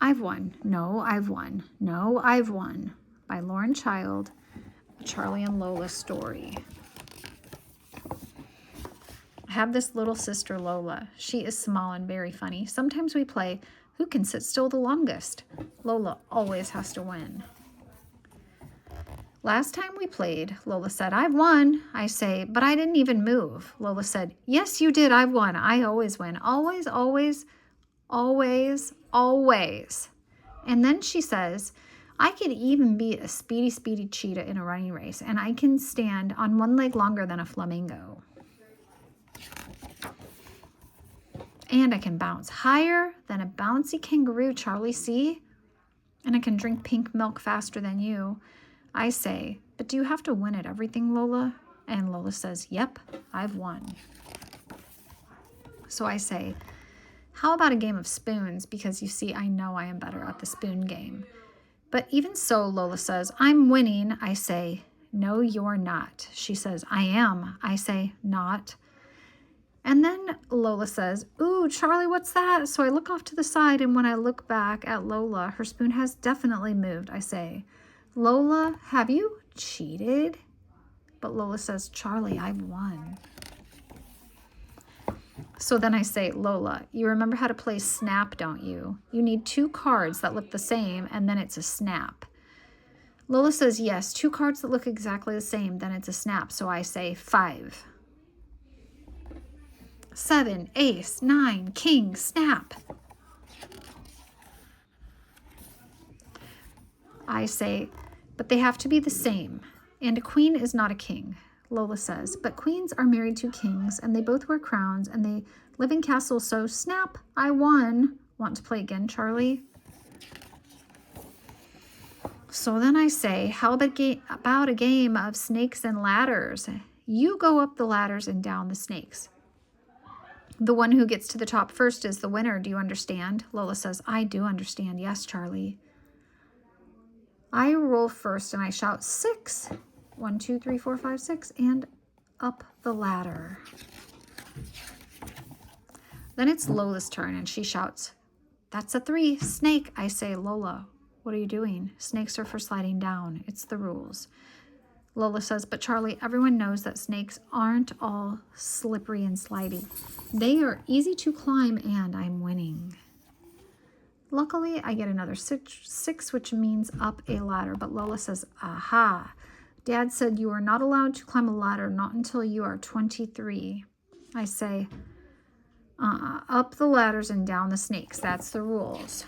I've won. No, I've won. No, I've won. By Lauren Child, a Charlie and Lola story. I have this little sister, Lola. She is small and very funny. Sometimes we play who can sit still the longest. Lola always has to win. Last time we played, Lola said, I've won. I say, but I didn't even move. Lola said, yes, you did. I've won. I always win. Always, always, always, always. And then she says, I could even beat a speedy, speedy cheetah in a running race, and I can stand on one leg longer than a flamingo. And I can bounce higher than a bouncy kangaroo, Charlie, see? And I can drink pink milk faster than you. I say, but do you have to win at everything, Lola? And Lola says, yep, I've won. So I say, how about a game of spoons? Because you see, I know I am better at the spoon game. But even so, Lola says, I'm winning. I say, no, you're not. She says, I am. I say, not. And then Lola says, ooh, Charlie, what's that? So I look off to the side, and when I look back at Lola, her spoon has definitely moved. I say, Lola, have you cheated? But Lola says, Charlie, I've won. So then I say, Lola, you remember how to play snap, don't you? You need 2 cards that look the same, and then it's a snap. Lola says, yes, 2 cards that look exactly the same, then it's a snap. So I say, 5. 7, ace, 9, king, snap. I say, but they have to be the same, and a queen is not a king. Lola says, but queens are married to kings, and they both wear crowns, and they live in castles, so snap, I won. Want to play again, Charlie? So then I say, how about a game of snakes and ladders? You go up the ladders and down the snakes. The one who gets to the top first is the winner. Do you understand? Lola says, I do understand. Yes, Charlie. I roll first and I shout 6. 1, 2, 3, 4, 5, 6, and up the ladder. Then it's Lola's turn and she shouts, that's a 3, snake. I say, Lola, what are you doing? Snakes are for sliding down. It's the rules. Lola says, but Charlie, everyone knows that snakes aren't all slippery and slidey. They are easy to climb, and I'm winning. Luckily, I get another 6, which means up a ladder. But Lola says, aha, Dad said you are not allowed to climb a ladder, not until you are 23. I say, up the ladders and down the snakes. That's the rules.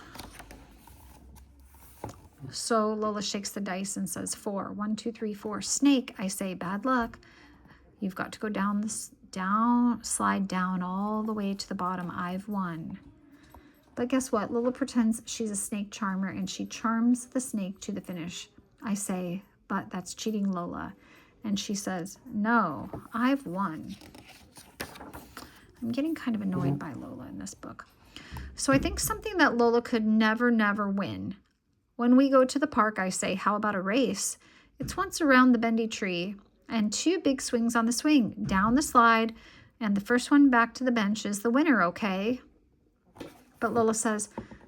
So Lola shakes the dice and says 4. 1, 2, 3, 4. Snake. I say, bad luck. You've got to go slide down all the way to the bottom. I've won. But guess what? Lola pretends she's a snake charmer and she charms the snake to the finish. I say, but that's cheating, Lola. And she says, no, I've won. I'm getting kind of annoyed by Lola in this book. So I think something that Lola could never, never win. When we go to the park, I say, how about a race? It's once around the bendy tree and 2 big swings on the swing, down the slide, and the first one back to the bench is the winner, okay? But Lola says,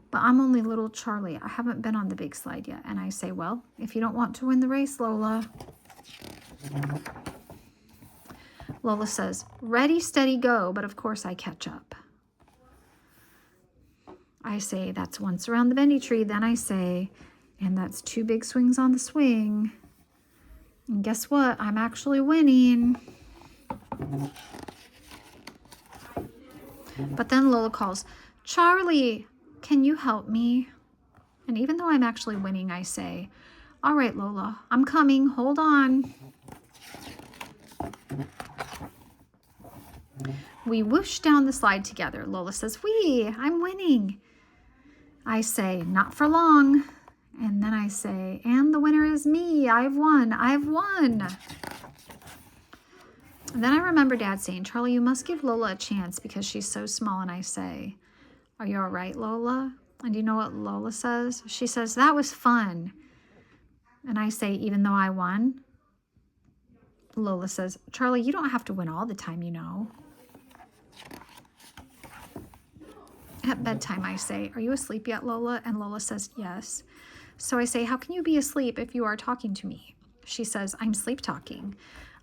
but I'm only little Charlie. I haven't been on the big slide yet. And I say, well, if you don't want to win the race, Lola. Lola says, ready, steady, go. But of course I catch up. I say, that's once around the bendy tree. Then I say, and that's 2 big swings on the swing. And guess what? I'm actually winning. But then Lola calls, Charlie, can you help me? And even though I'm actually winning, I say, all right, Lola, I'm coming. Hold on. We whoosh down the slide together. Lola says, whee, I'm winning. I say, not for long. And then I say, and the winner is me. I've won. I've won. And then I remember Dad saying, Charlie, you must give Lola a chance because she's so small. And I say, are you all right, Lola? And do you know what Lola says? She says, that was fun. And I say, even though I won? Lola says, Charlie, you don't have to win all the time, you know. At bedtime, I say, "Are you asleep yet, Lola?" And Lola says, "Yes." So I say, "How can you be asleep if you are talking to me?" She says, "I'm sleep talking."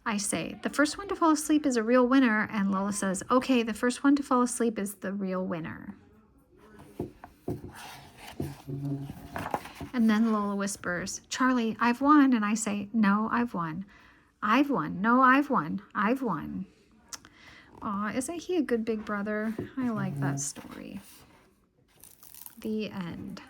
I say, "The first one to fall asleep is a real winner." And Lola says, "Okay, the first one to fall asleep is the real winner." And then Lola whispers, "Charlie, I've won." And I say, "No, I've won. I've won. No, I've won. I've won." Aw, isn't he a good big brother? I like that story. The end.